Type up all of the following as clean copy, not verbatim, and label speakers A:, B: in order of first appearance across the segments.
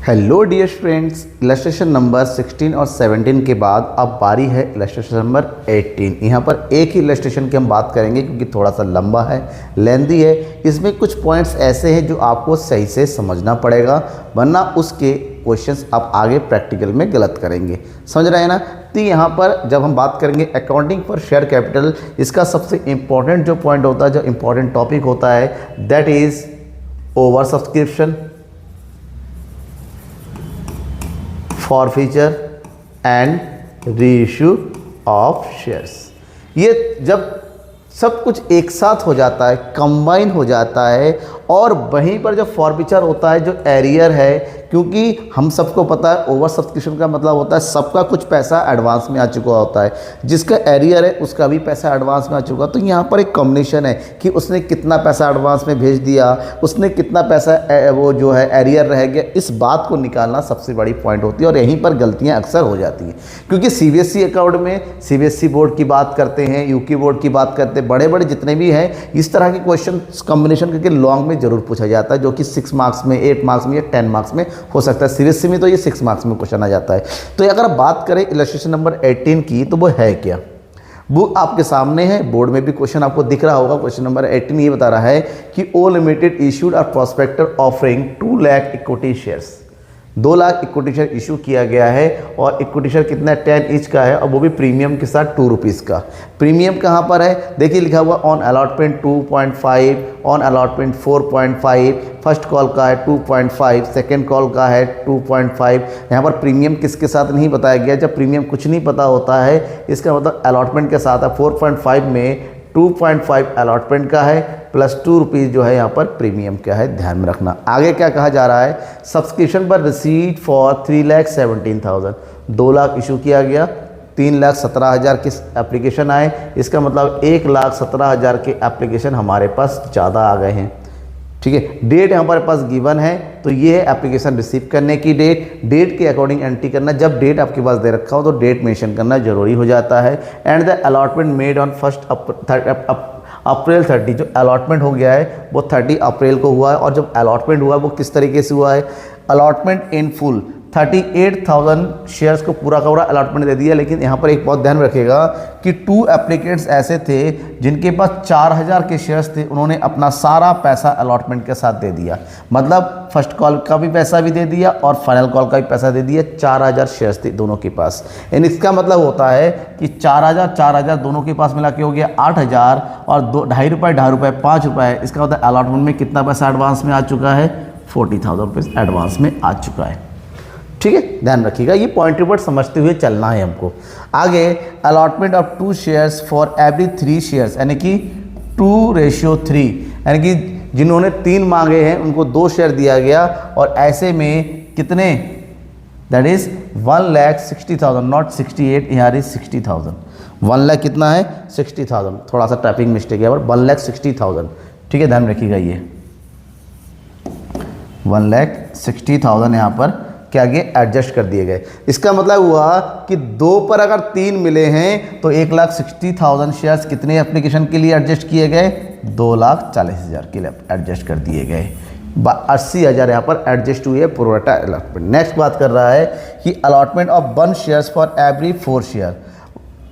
A: Hello dear students, illustration number 16 और 17 के बाद अब बारी है इलस्ट्रेशन नंबर 18। यहाँ पर एक ही इलस्ट्रेशन की हम बात करेंगे क्योंकि थोड़ा सा लंबा है, लेंदी है। इसमें कुछ पॉइंट्स ऐसे हैं जो आपको सही से समझना पड़ेगा, वरना उसके क्वेश्चंस आप आगे प्रैक्टिकल में गलत करेंगे। समझ रहे हैं ना। तो यहाँ पर जब हम बात करेंगे अकाउंटिंग फॉर शेयर कैपिटल, इसका सबसे इम्पॉर्टेंट जो पॉइंट होता है, जो इम्पॉर्टेंट टॉपिक होता है, that is over subscription, forfeiture and reissue of shares. ये जब सब कुछ एक साथ हो जाता है, कंबाइन हो जाता है, और वहीं पर जो फॉरफीचर होता है, जो एरियर है, क्योंकि हम सबको पता है ओवर सब्सक्रिप्शन का मतलब होता है सबका कुछ पैसा एडवांस में आ चुका होता है, जिसका एरियर है उसका भी पैसा एडवांस में आ चुका। तो यहाँ पर एक कॉम्बिनेशन है कि उसने कितना पैसा एडवांस में भेज दिया, उसने कितना पैसा वो जो है एरियर रह गया। इस बात को निकालना सबसे बड़ी पॉइंट होती है, और यहीं पर गलतियाँ अक्सर हो जाती हैं। क्योंकि सीबीएसई अकाउंट में सीबीएसई बोर्ड की बात करते हैं, यूके बोर्ड की बात करते हैं, बड़े बड़े जितने भी हैं, इस तरह के क्वेश्चन कॉम्बिनेशन करके लॉन्ग में जरूर पूछा जाता है, जो कि 6 मार्क्स में, 8 मार्क्स में या 10 मार्क्स में हो सकता है। सीबीएसई में तो ये 6 मार्क्स में क्वेश्चन आ जाता है। तो अगर बात करें इलस्ट्रेशन नंबर 18 की, तो वो है क्या? वो आपके सामने है, बोर्ड में भी क्वेश्चन आपको दिख रहा होगा। क्वेश्चन नंबर 18 ये बता रहा है कि O limited issued a prospectus offering 2 lakh equity shares. 2 lakh equity share issue किया गया है, और इक्विटी शेयर कितना 10 ईच का है, और वो भी प्रीमियम के साथ 2 रुपीज़ का। प्रीमियम कहाँ पर है? देखिए लिखा हुआ on allotment 2.5, on allotment 4.5, first call का है 2.5, सेकेंड कॉल का है 2.5। यहाँ पर प्रीमियम किसके साथ नहीं बताया गया। जब प्रीमियम कुछ नहीं पता होता है, इसका मतलब अलॉटमेंट के साथ है। 4.5 में 2.5 अलॉटमेंट का है, प्लस 2 रुपीज़ जो है यहाँ पर प्रीमियम का है, ध्यान में रखना। आगे क्या कहा जा रहा है? सब्सक्रिप्शन पर रिसीट फॉर 3,17,000, 2 लाख इशू किया गया, 3,17,000 के एप्लीकेशन आए। इसका मतलब 1,17,000 के एप्लीकेशन हमारे पास ज़्यादा आ गए हैं। ठीक है, डेट हमारे पास गिवन है, तो ये है एप्लीकेशन रिसीव करने की डेट। डेट के अकॉर्डिंग एंट्री करना, जब डेट आपके पास दे रखा हो तो डेट मेंशन करना जरूरी हो जाता है। And the allotment made on April 30, जो अलॉटमेंट हो गया है वो 30 अप्रैल को हुआ है। और जब अलॉटमेंट हुआ वो किस तरीके से हुआ है? अलॉटमेंट इन फुल 38,000 शेयर्स को पूरा का पूरा अलॉटमेंट दे दिया। लेकिन यहाँ पर एक बहुत ध्यान रखिएगा कि 2 एप्लीकेंट्स ऐसे थे जिनके पास 4,000 के शेयर्स थे, उन्होंने अपना सारा पैसा अलॉटमेंट के साथ दे दिया। मतलब फर्स्ट कॉल का भी पैसा भी दे दिया और फाइनल कॉल का भी पैसा दे दिया। 4,000 शेयर्स थे दोनों के पास। यानी इसका मतलब होता है कि 4,000 दोनों के पास मिला के हो गया 8,000, और 2.5 रुपये 2.5 रुपये 5 रुपये। इसका मतलब अलॉटमेंट में कितना पैसा एडवांस में आ चुका है? 40,000 रुपये एडवांस में आ चुका है। ठीक है, ध्यान रखिएगा, ये पॉइंट टू पॉइंट समझते हुए चलना है हमको। आगे allotment of 2 shares for every 3 shares, यानी कि 2:3, यानी कि जिन्होंने 3 मांगे हैं उनको 2 शेयर दिया गया। और ऐसे में कितने? दैट इज 1,60,000, नॉट 68, यहाँ 60,000। 1 लाख कितना है? 60,000। थोड़ा सा टाइपिंग मिस्टेक है, 1,60,000। ठीक है, ध्यान रखिएगा, ये 1,60,000 यहाँ पर क्या गए? एडजस्ट कर दिए गए। इसका मतलब हुआ कि 2 पर अगर 3 मिले हैं तो 1,60,000 शेयर्स कितने एप्लीकेशन के लिए एडजस्ट किए गए? 2,40,000 के लिए एडजस्ट कर दिए गए। 80,000 यहाँ पर एडजस्ट हुई है प्रोरेटा अलॉटमेंट। नेक्स्ट बात कर रहा है कि allotment of 1 shares for every 4 share,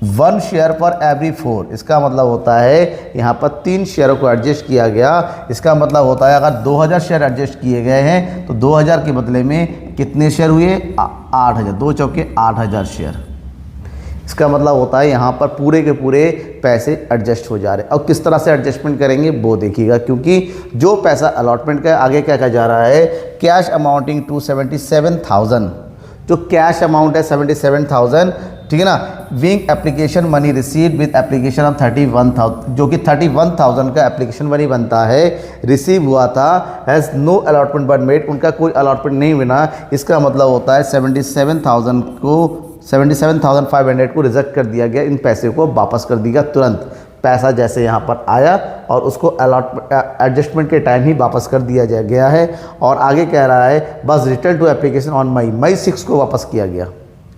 A: 1 share for every 4। इसका मतलब होता है यहाँ पर 3 शेयरों को एडजस्ट किया गया। इसका मतलब होता है अगर 2,000 शेयर एडजस्ट किए गए हैं तो 2,000 के बदले में कितने शेयर हुए? 8,000। 2 चौके 8,000 शेयर। इसका मतलब होता है यहाँ पर पूरे के पूरे पैसे एडजस्ट हो जा रहे हैं। और किस तरह से एडजस्टमेंट करेंगे वो देखिएगा, क्योंकि जो पैसा अलॉटमेंट का आगे क्या कहा जा रहा है? कैश अमाउंटिंग टू 77,000, जो कैश अमाउंट है 77,000, ठीक है ना। Wing application money receive with application of 31,000, जो कि 31,000 का एप्लीकेशन मनी बनता है, रिसीव हुआ था। Has no allotment but made, उनका कोई अलॉटमेंट नहीं बना। इसका मतलब होता है 77,500 को रिजेक्ट कर दिया गया। इन पैसे को वापस कर दिया तुरंत। पैसा जैसे यहाँ पर आया और उसको एडजस्टमेंट के टाइम ही वापस कर दिया गया है। और आगे कह रहा है बस return to application on May 6 को वापस किया गया।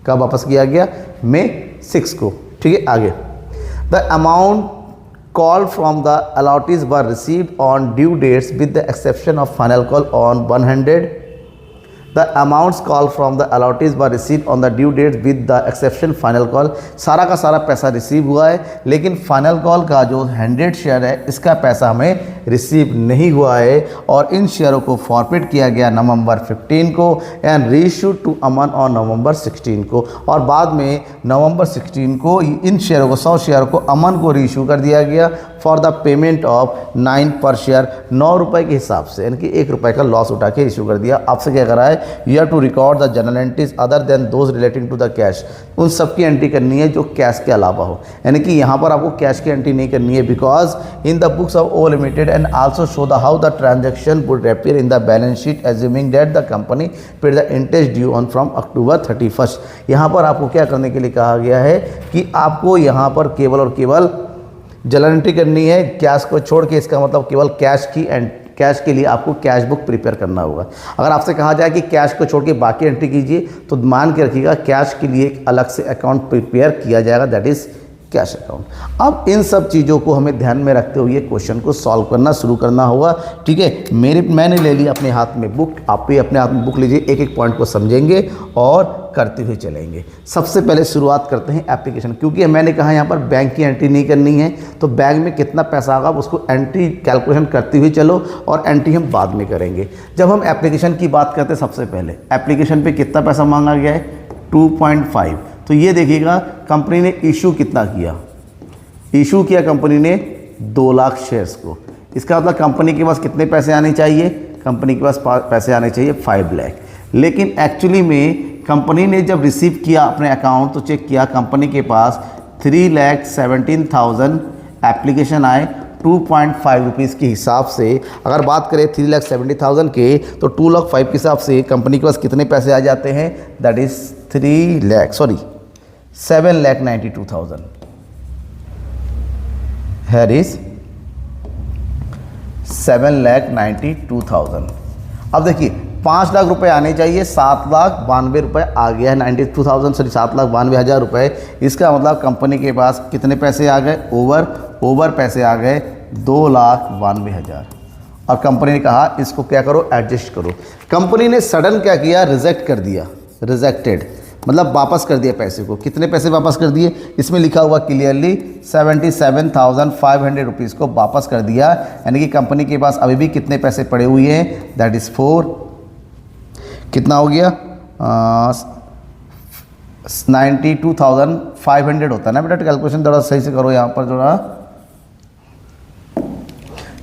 A: कब वापस किया गया? मई 6 को। ठीक है, आगे the amount call from the allottees were received on due dates with the exception of final call on 100 the amounts call from the allottees were receive on the due date with the exception final call. सारा का सारा पैसा receive हुआ है, लेकिन final call का जो 100 share है इसका पैसा हमें रिसीव नहीं हुआ है, और इन शेयरों को फॉरफिट किया गया नवंबर 15 को and reissued to Aman on November 16 को, और बाद में नवंबर 16 को इन शेयरों को 100 शेयरों को अमन को रीइश्यू कर दिया गया फॉर द पेमेंट ऑफ 9 पर शेयर, 9 रुपये के हिसाब से, यानी कि 1 रुपये का लॉस उठा के इशू कर दिया। आपसे क्या कर रहा है, you have to record the general entries other than those relating to the cash. उन सब की एंट्री करनी है जो कैश के अलावा हो, यानी कि यहाँ पर आपको कैश की एंट्री नहीं करनी है, because in the books of O limited and also show the how the transaction would appear in the balance sheet assuming that the company paid the interest due on from October 31। यहाँ पर आपको क्या करने के लिए कहा गया है कि आपको यहाँ पर केवल और केवल जनरल एंट्री करनी है, कैश को छोड़ के। इसका मतलब केवल कैश के लिए आपको कैश बुक प्रिपेयर करना होगा। अगर आपसे कहा जाए कि कैश को छोड़ के बाकी एंट्री कीजिए, तो मान के रखिएगा कैश के लिए एक अलग से अकाउंट प्रिपेयर किया जाएगा, दैट इज़ कैश अकाउंट। अब इन सब चीज़ों को हमें ध्यान में रखते हुए क्वेश्चन को सॉल्व करना शुरू करना होगा, ठीक है। मैंने ले ली अपने हाथ में बुक, आप भी अपने हाथ में बुक लीजिए, एक एक पॉइंट को समझेंगे और करते हुए चलेंगे। सबसे पहले शुरुआत करते हैं एप्लीकेशन, क्योंकि मैंने कहा यहाँ पर बैंक की एंट्री नहीं करनी है, तो बैंक में कितना पैसा आगा उसको एंट्री कैलकुलेशन करते हुए चलो, और एंट्री हम बाद में करेंगे। जब हम एप्लीकेशन की बात करते हैं, सबसे पहले एप्लीकेशन पे कितना पैसा मांगा गया है, 2.5। तो ये देखिएगा कंपनी ने इशू कितना किया, इशू किया कंपनी ने 2 लाख शेयर्स को। इसका मतलब कंपनी के पास कितने पैसे आने चाहिए, कंपनी के पास पैसे आने चाहिए 5 लाख। लेकिन एक्चुअली में कंपनी ने जब रिसीव किया अपने अकाउंट, तो चेक किया कंपनी के पास 3,17,000 एप्लीकेशन आए 2.5 रुपीज़ के हिसाब से। अगर बात करें 3,70,000 के, तो 2,05,000 के हिसाब से कंपनी के पास कितने पैसे आ जाते हैं, दैट इज़ 7,92,000। Here is 7,92,000। अब देखिए 5 लाख रुपए आने चाहिए, 7,92,000 रुपये आ गया है, 92,000 सॉरी 7,92,000 रुपये। इसका मतलब कंपनी के पास कितने पैसे आ गए, ओवर पैसे आ गए 2,92,000, और कंपनी ने कहा इसको क्या करो, एडजस्ट करो। कंपनी ने सडन क्या किया, रिजेक्ट कर दिया, रिजेक्टेड मतलब वापस कर दिया पैसे को। कितने पैसे वापस कर दिए, इसमें लिखा हुआ क्लियरली 77,500 रुपीज़ को वापस कर दिया, यानी कि कंपनी के पास अभी भी कितने पैसे पड़े हुए हैं, दैट इज़ 4, कितना हो गया 92,500 होता है ना बेटा, कैलकुलेशन थोड़ा सही से करो यहाँ पर थोड़ा,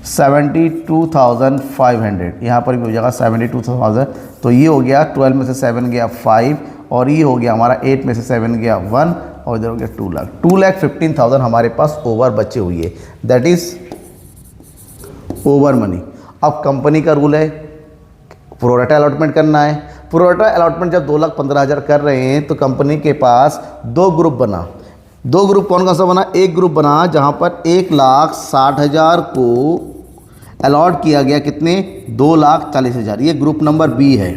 A: 72,500 यहाँ पर भी हो जाएगा 72,000। तो ये हो गया 12 में से 7 गया 5, और ये हो गया हमारा 8 में से 7 गया 1, और इधर हो गया 2 लाख। 2,15,000 हमारे पास ओवर बचे हुई है, दैट इज़ ओवर मनी। अब कंपनी का रूल है प्रोरेटा अलॉटमेंट करना है। प्रोरेटा अलॉटमेंट जब 2,15,000 कर रहे हैं, तो कंपनी के पास 2 ग्रुप बना। 2 ग्रुप कौन सा बना, एक ग्रुप बना जहाँ पर 1,60,000 को अलॉट किया गया, कितने, 2,40,000। ये ग्रुप नंबर बी है,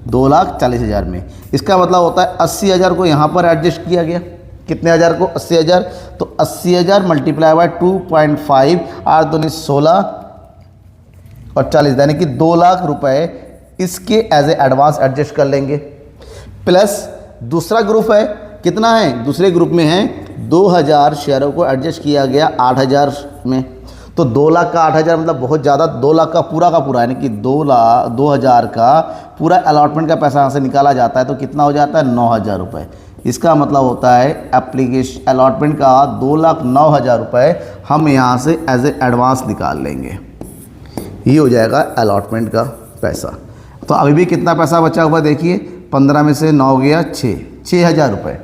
A: 2,40,000 में। इसका मतलब होता है 80,000 को यहाँ पर एडजस्ट किया गया, कितने हज़ार को, 80,000। तो 80,000 मल्टीप्लाई बाय 2.5, 8 दूनी 16 और 40, यानी कि 2 लाख रुपए इसके एज ए एडवांस एडजस्ट कर लेंगे। प्लस दूसरा ग्रुप है, कितना है, दूसरे ग्रुप में है 2,000 शेयरों को एडजस्ट किया गया 8,000 में। तो 2 लाख का 8,000 मतलब बहुत ज़्यादा, 2 लाख का पूरा, यानी कि 2,000 का पूरा अलॉटमेंट का पैसा यहाँ से निकाला जाता है, तो कितना हो जाता है, 9,000 रुपये। इसका मतलब होता है एप्लीकेशन अलॉटमेंट का 2,09,000 रुपये हम यहाँ से एज ए एडवांस निकाल लेंगे। ये हो जाएगा अलॉटमेंट का पैसा। तो अभी भी कितना पैसा बचा हुआ देखिए, 15 में से 9 गया 6,000 रुपये।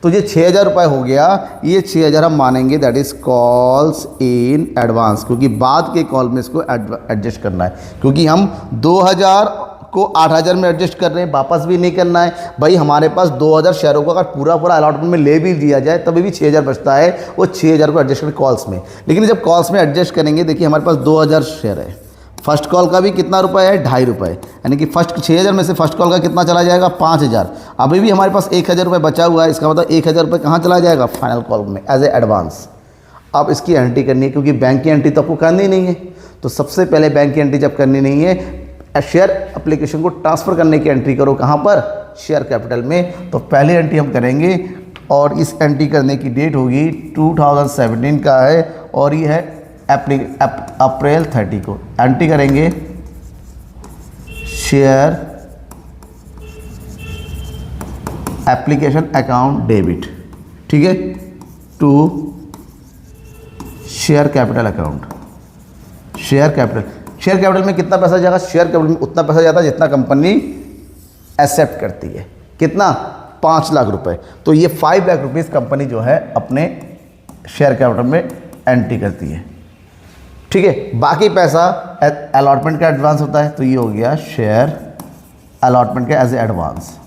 A: तो ये 6,000 रुपये हो गया, ये 6,000 हम मानेंगे that is calls in advance, क्योंकि बाद के कॉल में इसको एडजस्ट करना है, क्योंकि हम 2,000 को 8,000 में एडजस्ट कर रहे हैं, वापस भी नहीं करना है भाई। हमारे पास 2,000 शेयरों को अगर पूरा अलॉटमेंट में ले भी दिया जाए तभी भी 6,000 बचता है, वो 6,000 को एडजस्ट करें कॉल्स में। लेकिन जब कॉल्स में एडजस्ट करेंगे, देखिए हमारे पास 2,000 शेयर है, फर्स्ट कॉल का भी कितना रुपए है, 2.5 रुपये, यानी कि फर्स्ट 6,000 में से फर्स्ट कॉल का कितना चला जाएगा, 5,000। अभी भी हमारे पास 1,000 रुपये बचा हुआ है, इसका मतलब 1,000 रुपये कहाँ चला जाएगा, फाइनल कॉल में एज ए एडवांस। अब इसकी एंट्री करनी है, क्योंकि बैंक की एंट्री तो आपको करनी नहीं है। तो सबसे पहले बैंक की एंट्री जब करनी नहीं है, शेयर एप्लीकेशन को ट्रांसफ़र करने की एंट्री करो कहाँ पर, शेयर कैपिटल में। तो पहली एंट्री हम करेंगे और इस एंट्री करने की डेट होगी 2017 का है और ये है अप्रैल 30 को एंट्री करेंगे। शेयर एप्लीकेशन अकाउंट डेबिट, ठीक है, to share capital account. Share capital में कितना पैसा जाएगा, शेयर कैपिटल में उतना पैसा जाता है जितना कंपनी एक्सेप्ट करती है। कितना, 5 लाख रुपए। तो ये 5 लाख रुपीज़ कंपनी जो है अपने शेयर कैपिटल में एंट्री करती है, ठीक है। बाकी पैसा अलॉटमेंट का एडवांस होता है, तो ये हो गया शेयर अलॉटमेंट का as a advance.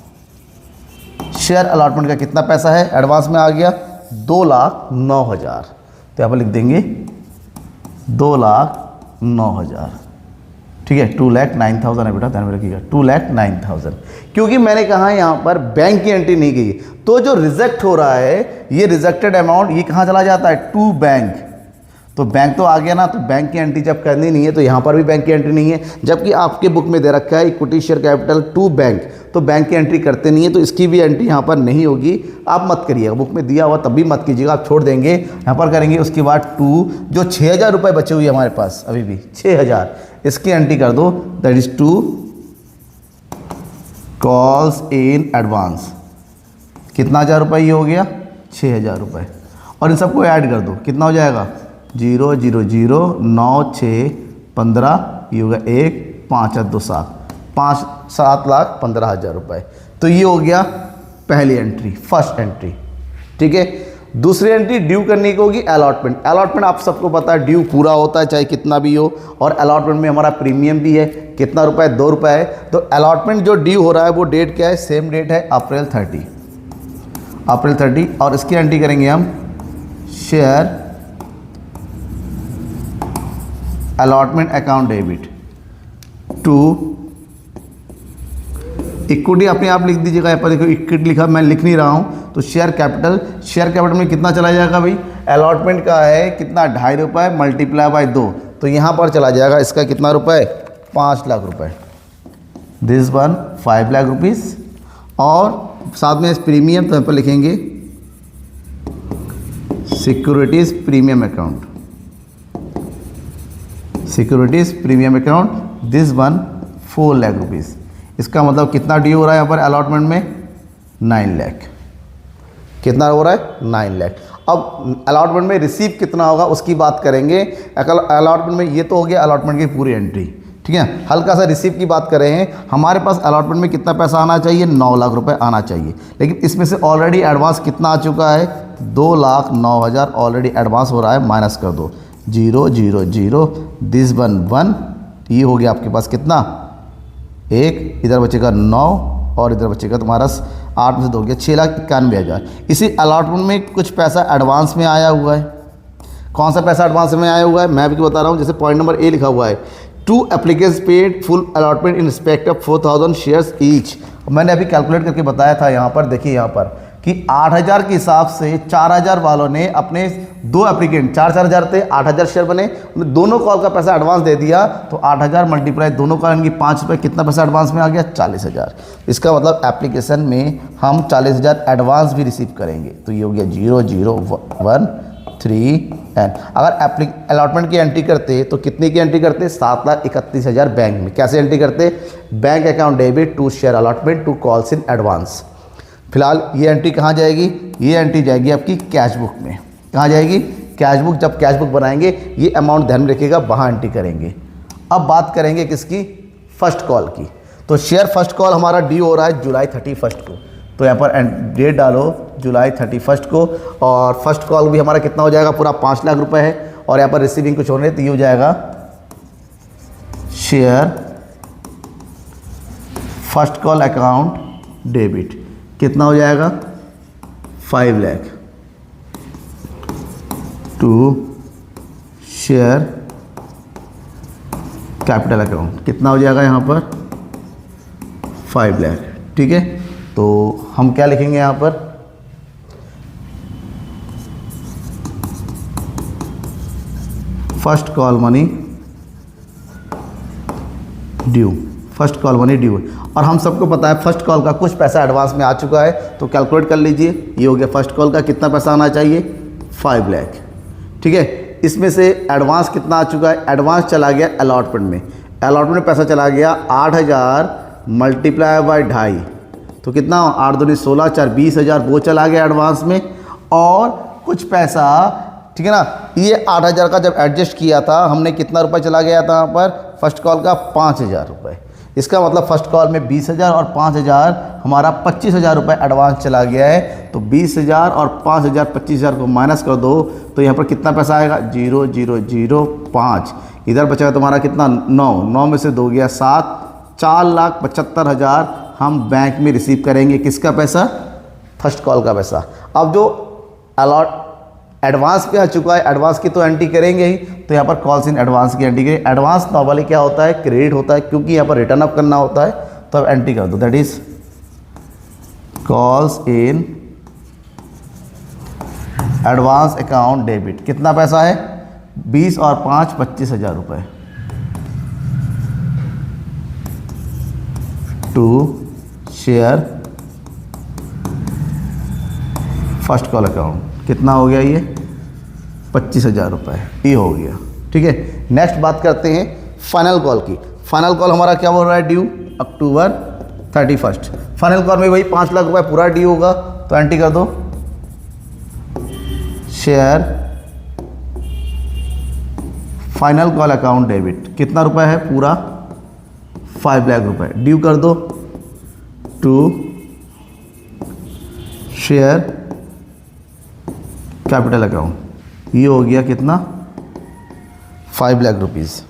A: Share allotment का कितना पैसा है एडवांस में आ गया, 2,09,000। तो यहाँ पर लिख देंगे 2,09,000, ठीक है। 2,09,000 है बेटा, ध्यान में रखिएगा 2,09,000। क्योंकि मैंने कहा यहाँ पर बैंक की एंट्री नहीं की, तो जो रिजेक्ट हो रहा है ये रिजेक्टेड अमाउंट ये कहाँ चला जाता है, टू बैंक। तो बैंक तो आ गया ना, तो बैंक की एंट्री जब करनी नहीं है तो यहाँ पर भी बैंक की एंट्री नहीं है। जबकि आपके बुक में दे रखा है equity share capital to bank, तो बैंक की एंट्री करते नहीं है, तो इसकी भी एंट्री यहाँ पर नहीं होगी। आप मत करिएगा, बुक में दिया हुआ तब भी मत कीजिएगा, आप छोड़ देंगे। यहाँ पर करेंगे उसके बाद टू, जो 6,000 रुपये बचे हुए हमारे पास अभी भी 6,000, इसकी एंट्री कर दो, that is to calls in advance. कितना 1,000 रुपये ये हो गया, 6,000 रुपये। और इन सबको ऐड कर दो, कितना हो जाएगा, 0 0 0 9 6 15, ये होगा 1 5 2 7, 7,15,000 रुपये। तो ये हो गया पहली एंट्री, फर्स्ट एंट्री, ठीक है। दूसरी एंट्री ड्यू करने की होगी अलॉटमेंट। अलॉटमेंट आप सबको पता है ड्यू पूरा होता है चाहे कितना भी हो, और अलॉटमेंट में हमारा प्रीमियम भी है, कितना रुपए, 2 रुपये है। तो अलॉटमेंट जो ड्यू हो रहा है वो डेट क्या है, सेम डेट है अप्रैल 30, और इसकी एंट्री करेंगे हम share allotment account debit to equity. अपने आप लिख दीजिएगा, यहाँ पर देखो इक्विटी लिखा, मैं लिख नहीं रहा हूँ। तो शेयर कैपिटल में कितना चला जाएगा भाई, अलॉटमेंट का है कितना, 2.5 रुपये मल्टीप्लाई बाय 2, तो यहाँ पर चला जाएगा इसका कितना रुपए, 5 लाख रुपए। दिस वन 5 लाख रुपीज़, और साथ में इस प्रीमियम तो यहाँ पर लिखेंगे securities premium account, securities premium account, this one 4 lakh rupees. इसका मतलब कितना ड्यू हो रहा है यहाँ पर अलॉटमेंट में, 9 लाख। कितना हो रहा है, 9 लाख। अब अलॉटमेंट में रिसीव कितना होगा उसकी बात करेंगे। अलॉटमेंट में ये तो हो गया अलॉटमेंट की पूरी एंट्री, ठीक है। हल्का सा रिसीव की बात कर रहे हैं, हमारे पास अलॉटमेंट में कितना पैसा आना चाहिए, 9 लाख रुपए आना चाहिए। लेकिन इसमें से ऑलरेडी एडवांस कितना आ चुका है, 2,09,000 ऑलरेडी एडवांस हो रहा है, माइनस कर दो 0 0 0, दिस वन 1, ये हो गया आपके पास कितना, 1, इधर बचेगा 9 और इधर बचेगा तुम्हारा 8 में से 2 हो गया 6,91,000। इसी अलॉटमेंट में कुछ पैसा एडवांस में आया हुआ है। कौन सा पैसा एडवांस में आया हुआ है, मैं भी बता रहा हूँ। जैसे पॉइंट नंबर ए लिखा हुआ है, 2 applicants paid full allotment in respect of 4,000 shares each. मैंने अभी कैलकुलेट करके बताया था यहाँ पर, देखिए यहाँ पर कि 8,000 के हिसाब से 4,000 वालों ने अपने 2 एप्लीकेंट, 4,000 थे, 8,000 शेयर बने, उन्हें दोनों कॉल का पैसा एडवांस दे दिया। तो 8,000 मल्टीप्लाई दोनों कॉल की 5 रुपये, कितना पैसा एडवांस में आ गया, 40,000। इसका मतलब एप्लीकेशन में हम 40,000 एडवांस भी रिसीव करेंगे। तो ये हो गया 0 0 1 3 एंड अगर अलॉटमेंट की एंट्री करते तो कितनी की एंट्री करते, 7,31,000 बैंक में। कैसे एंट्री करते, bank account debit to share allotment to calls in advance. फिलहाल ये एंट्री कहाँ जाएगी, ये एंट्री जाएगी आपकी कैश बुक में। कहाँ जाएगी, कैश बुक। जब कैश बुक बनाएंगे ये अमाउंट ध्यान में रखिएगा, वहाँ एंट्री करेंगे। अब बात करेंगे किसकी, फर्स्ट कॉल की। तो शेयर फर्स्ट कॉल हमारा ड्यू हो रहा है जुलाई 31 को, तो यहाँ पर डेट डालो जुलाई 31 को, और फर्स्ट कॉल भी हमारा कितना हो जाएगा, पूरा 5 लाख रुपए है। और यहाँ पर रिसीविंग कुछ होने, तो ये हो जाएगा share first call account debit. कितना हो जाएगा, 5 lakh to share capital account. कितना हो जाएगा यहाँ पर, 5 लाख, ठीक है। तो हम क्या लिखेंगे यहाँ पर, first call money due. First call money due, और हम सबको पता है फर्स्ट कॉल का कुछ पैसा एडवांस में आ चुका है, तो कैलकुलेट कर लीजिए। ये हो गया फर्स्ट कॉल का, कितना पैसा आना चाहिए 5 लाख। ठीक है, इसमें से एडवांस कितना आ चुका है, एडवांस चला गया अलॉटमेंट में, अलॉटमेंट में पैसा चला गया 8000 मल्टीप्लाई बाय 2.5, तो कितना 8 दूनी 16, 4 20,000 वो चला गया एडवांस में। और कुछ पैसा, ठीक है ना, ये 8000 का जब एडजस्ट किया था हमने, कितना रुपए चला गया था यहाँ पर फर्स्ट कॉल का 5000 रुपये। इसका मतलब फर्स्ट कॉल में 20,000 और 5,000 हमारा 25,000 रुपये एडवांस चला गया है। तो 20,000 और 5,000 25,000 को माइनस कर दो तो यहाँ पर कितना पैसा आएगा 0,005। इधर बचा तुम्हारा कितना 9 में से 2 गया 7, 4,75,000 हम बैंक में रिसीव करेंगे। किसका पैसा, फर्स्ट कॉल का पैसा। अब जो अलॉट एडवांस पे आ चुका है, एडवांस की तो एंट्री करेंगे ही, तो यहाँ पर कॉल्स इन एडवांस की एंट्री करें। एडवांस नॉर्मली क्या होता है, क्रेडिट होता है, क्योंकि यहाँ पर रिटर्न अप करना होता है, तो अब एंट्री कर दो, that is calls in advance account debit. कितना पैसा है 20 और 5 25,000 रुपये to share first call account. कितना हो गया ये 25,000 रुपये, ये हो गया। ठीक है, नेक्स्ट बात करते हैं फाइनल कॉल की। फाइनल कॉल हमारा क्या बोल रहा है, ड्यू अक्टूबर 31। फाइनल कॉल में वही 5 लाख रुपये पूरा ड्यू होगा, तो एंट्री कर दो share final call account debit. कितना रुपए है पूरा 5 लाख रुपये, ड्यू कर दो टू शेयर कैपिटल अकाउंट। ये हो गया कितना 5 लाख रुपीज़।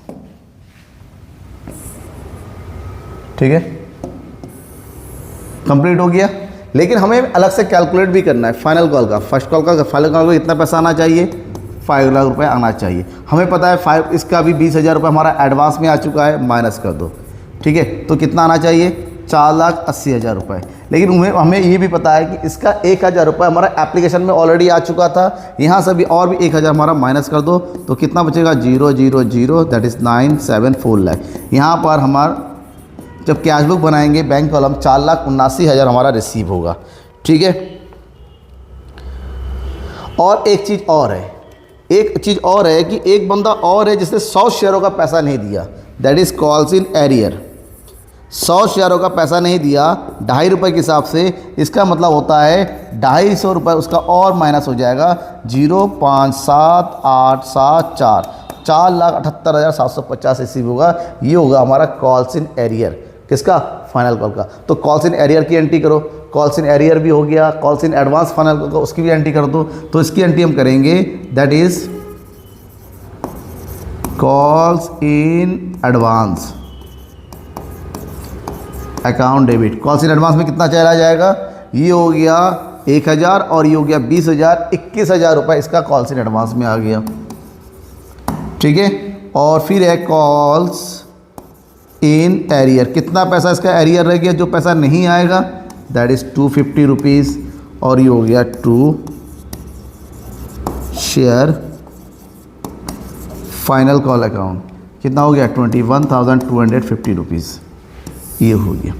A: ठीक है, कंप्लीट हो गया। लेकिन हमें अलग से कैलकुलेट भी करना है फाइनल कॉल का। फर्स्ट कॉल का फाइनल कॉल का कितना पैसा आना चाहिए 5 लाख रुपए आना चाहिए। हमें पता है 5, इसका भी 20,000 रुपये हमारा एडवांस में आ चुका है, माइनस कर दो। ठीक है, तो कितना आना चाहिए 4,80,000 रुपये। लेकिन हमें ये भी पता है कि इसका 1,000 रुपये हमारा एप्लीकेशन में ऑलरेडी आ चुका था, यहाँ से भी और भी 1,000 हमारा माइनस कर दो, तो कितना बचेगा 0,0,0 दैट इज़ 974 लाख। यहाँ पर हमारा जब कैशबुक बनाएंगे बैंक कॉलम 4,79,000 हमारा रिसीव होगा। ठीक है, और एक चीज़ और है, कि एक बंदा और है जिसने 100 शेयरों का पैसा नहीं दिया, that is calls in arrear. 100 शेयरों का पैसा नहीं दिया 2.5 रुपये के हिसाब से, इसका मतलब होता है 250 रुपये उसका और माइनस हो जाएगा 0,57874 4,78,750 रिसीव होगा। ये होगा हमारा कॉल्स इन एरियर। किसका, फाइनल कॉल का। तो कॉल्स इन एरियर की एंट्री करो, कॉल्स इन एरियर भी हो गया, calls in advance final call का उसकी भी एंट्री कर दो। तो इसकी एंट्री हम करेंगे, that is calls in advance account debit. Calls in advance में कितना चला जाएगा, ये हो गया 1,000 और ये हो गया 20,000, 21,000 रुपये इसका कॉल्स इन एडवांस में आ गया। ठीक है, और फिर है कॉल्स इन एरियर। कितना पैसा इसका एरियर रह गया, जो पैसा नहीं आएगा, दैट इज़ 250 रुपीज़, और ये हो गया to share final call account. कितना हो गया 21,250 रुपीज़, ये हो गया।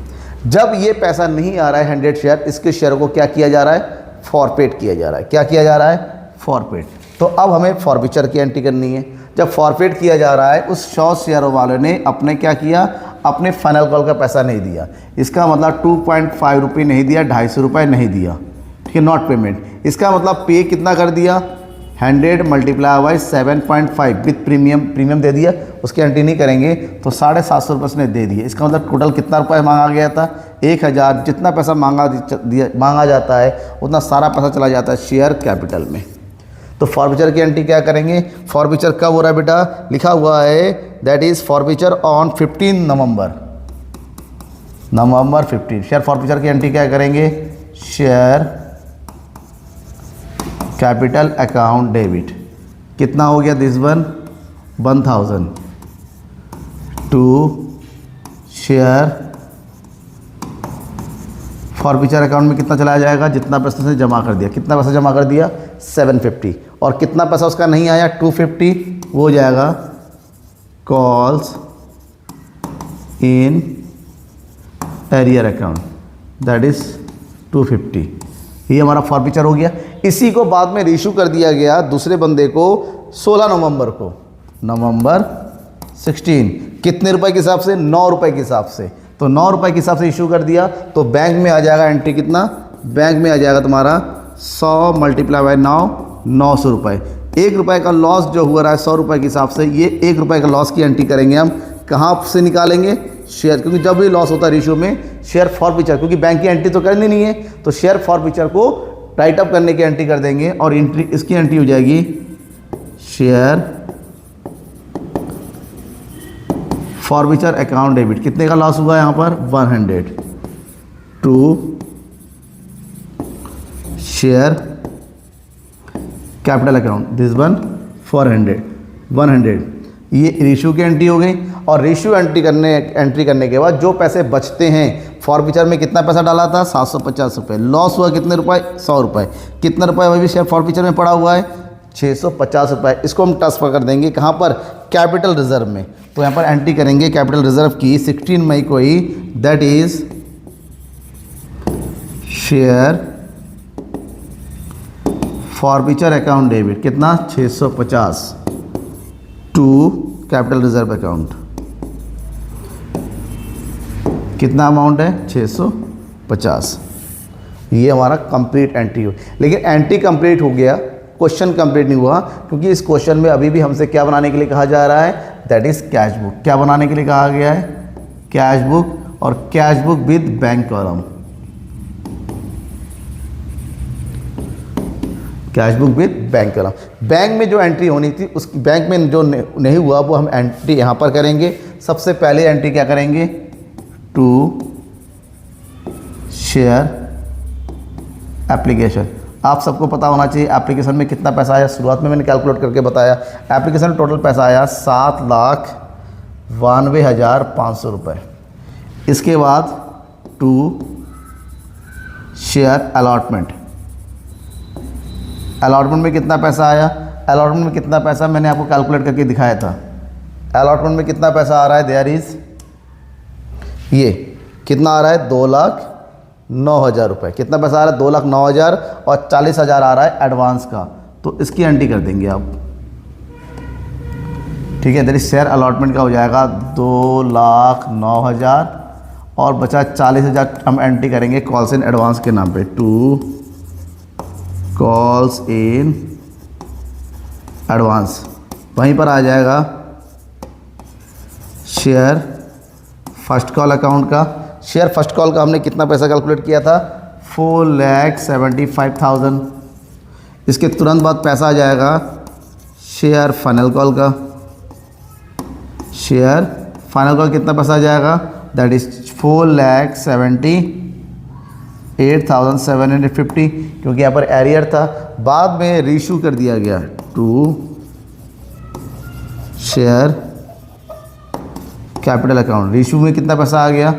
A: जब ये पैसा नहीं आ रहा है 100 शेयर, इसके शेयर को क्या किया जा रहा है, फॉरपेट किया जा रहा है। क्या किया जा रहा है, फॉरपेट। तो अब हमें फॉरफीचर की एंट्री करनी है। जब फॉरफेट किया जा रहा है, उस 100 शेयर वाले ने अपने क्या किया, अपने फाइनल कॉल का पैसा नहीं दिया। इसका मतलब 2.5 रुपये नहीं दिया, 250 रुपये नहीं दिया। ठीक है, नॉट पेमेंट। इसका मतलब पे कितना कर दिया 100 मल्टीप्लाई बाई 7.5 विथ प्रीमियम दे दिया। उसकी एंट्री नहीं करेंगे तो 750 रुपये उसने दे दिए। इसका मतलब टोटल कितना रुपये मांगा गया था 1,000। जितना पैसा मांगा जाता है उतना सारा पैसा चला जाता है शेयर कैपिटल में। तो फॉरफीचर की एंट्री क्या करेंगे, फॉरफीचर कब हो रहा है बेटा, लिखा हुआ है that is forfeiture on 15 November 15। Share forfeiture की एंट्री क्या करेंगे, शेयर कैपिटल अकाउंट डेबिट। कितना हो गया this 1,000 to share forfeiture account में कितना चला जाएगा, जितना पैसा उसने जमा कर दिया। कितना पैसा जमा कर दिया 750, और कितना पैसा उसका नहीं आया 250, वो हो जाएगा calls in arrear account that is 250। ये हमारा फॉरफीचर हो गया। इसी को बाद में रीइशू कर दिया गया दूसरे बंदे को 16 नवंबर को, नवंबर 16, कितने रुपए के हिसाब से? 9 रुपए के हिसाब से। तो 9 रुपए के हिसाब से इशू कर दिया तो बैंक में आ जाएगा एंट्री कितना? बैंक में आ जाएगा तुम्हारा 100 मल्टीप्लाई बाय 9, 900 रुपये। 1 रुपये का लॉस जो हुआ रहा है 100 रुपये के हिसाब से, ये 1 रुपये का लॉस की एंट्री करेंगे हम। कहाँ से निकालेंगे? शेयर, क्योंकि जब भी लॉस होता है रेशियो में शेयर फॉरफीचर, क्योंकि बैंक की एंट्री तो करनी नहीं है, तो शेयर फॉरफीचर को टाइट अप करने की एंट्री कर देंगे और एंट्री इसकी एंट्री हो जाएगी शेयर फॉरफीचर अकाउंट डेबिट। कितने का लॉस हुआ यहाँ पर? 100 to share capital account this one 400 100। ये रेशियो की एंट्री हो गई। और रेशियो एंट्री करने के बाद जो पैसे बचते हैं, फॉरफीचर में कितना पैसा डाला था? 750 रुपये। लॉस हुआ कितने रुपए? 100 रुपये। कितना रुपये वही भी शेयर फॉरफीचर में पड़ा हुआ है? 650 रुपये। इसको हम ट्रांसफ़र कर देंगे कहाँ पर? कैपिटल रिजर्व में। तो यहाँ पर एंट्री करेंगे कैपिटल रिजर्व की 16 मई को ही, that is share forfeiture account debit. कितना? 650 टू कैपिटल रिजर्व अकाउंट। कितना अमाउंट है? 650। ये हमारा कंप्लीट एंट्री हो। लेकिन एंट्री कंप्लीट हो गया, क्वेश्चन कंप्लीट नहीं हुआ, क्योंकि इस क्वेश्चन में अभी भी हमसे क्या बनाने के लिए कहा जा रहा है? That is cash book. क्या बनाने के लिए कहा गया है? कैश बुक, और cash book with bank column. Cash book with bank column. Bank में जो एंट्री होनी थी उस बैंक में जो नहीं हुआ वो हम एंट्री यहाँ पर करेंगे। सबसे पहले एंट्री क्या करेंगे? To share application. आप सबको पता होना चाहिए एप्लीकेशन में कितना पैसा आया। शुरुआत में मैंने कैलकुलेट करके बताया। एप्लीकेशन में टोटल पैसा आया 7,92,500 रुपये। इसके बाद टू शेयर अलॉटमेंट। अलॉटमेंट में कितना पैसा आया? अलॉटमेंट में कितना पैसा मैंने आपको कैलकुलेट करके दिखाया था। अलॉटमेंट में कितना पैसा आ रहा है? देयर इज़, ये कितना आ रहा है? 2,09,000 रुपये। कितना पैसा आ रहा है? 2,09,000 और 40,000 आ रहा है एडवांस का। तो इसकी एंट्री कर देंगे आप, ठीक है। देयर इज शेयर अलॉटमेंट का हो जाएगा 2,09,000 और बचा 40,000 हम एंट्री करेंगे कॉल्स इन एडवांस के नाम पे। टू कॉल्स इन एडवांस, वहीं पर आ जाएगा शेयर फर्स्ट कॉल अकाउंट का। शेयर फर्स्ट कॉल का हमने कितना पैसा कैलकुलेट किया था? 4,75,000। इसके तुरंत बाद पैसा आ जाएगा शेयर फाइनल कॉल का। शेयर फाइनल कॉल कितना पैसा आ जाएगा? दैट इज 4,78,750, क्योंकि यहाँ पर एरियर था। बाद में रीइशू कर दिया गया to share capital account. Reissue में कितना पैसा आ गया?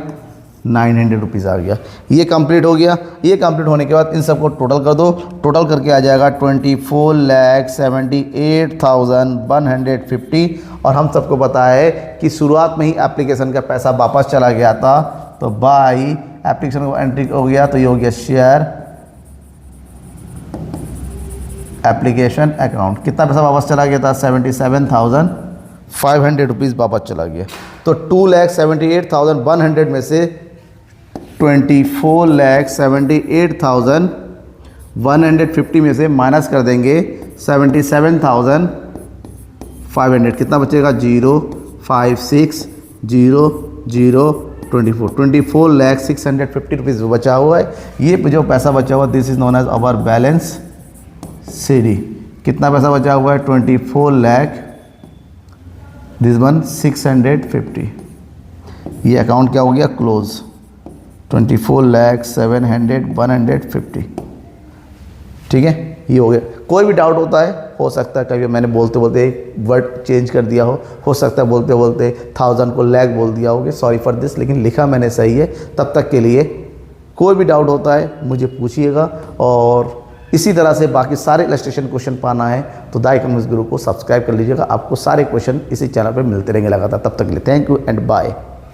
A: 900 रुपीज़ आ गया। ये कंप्लीट हो गया। ये कंप्लीट होने के बाद इन सबको टोटल कर दो। टोटल करके आ जाएगा 24,78,150। और हम सबको पता है कि शुरुआत में ही एप्लीकेशन का पैसा वापस चला गया था, तो बाई एप्लीकेशन को एंट्री हो गया, तो ये हो गया शेयर एप्लीकेशन अकाउंट। कितना पैसा वापस चला गया था? 77,500 रुपीज़ वापस चला गया। तो 2,78,100 में से 24,78,150 में से माइनस कर देंगे 77,500। कितना बचेगा? 24,650 रुपीज़ बचा हुआ है। ये जो पैसा बचा हुआ, this is known as our balance CD। कितना पैसा बचा हुआ है? 24,650। ये अकाउंट क्या हो गया? क्लोज। 24,700,150। ठीक है, ये हो गया। कोई भी डाउट होता है, हो सकता है कभी मैंने बोलते बोलते एक वर्ड चेंज कर दिया हो सकता है बोलते बोलते 1000 को लैग बोल दिया होगा, सॉरी फॉर दिस, लेकिन लिखा मैंने सही है। तब तक के लिए कोई भी डाउट होता है मुझे पूछिएगा। और इसी तरह से बाकी सारे इलस्ट्रेशन क्वेश्चन पाना है तो द इकोनॉमिक्स गुरु को सब्सक्राइब कर लीजिएगा। आपको सारे क्वेश्चन इसी चैनल पर मिलते रहेंगे लगातार। तब तक के लिए थैंक यू एंड बाय।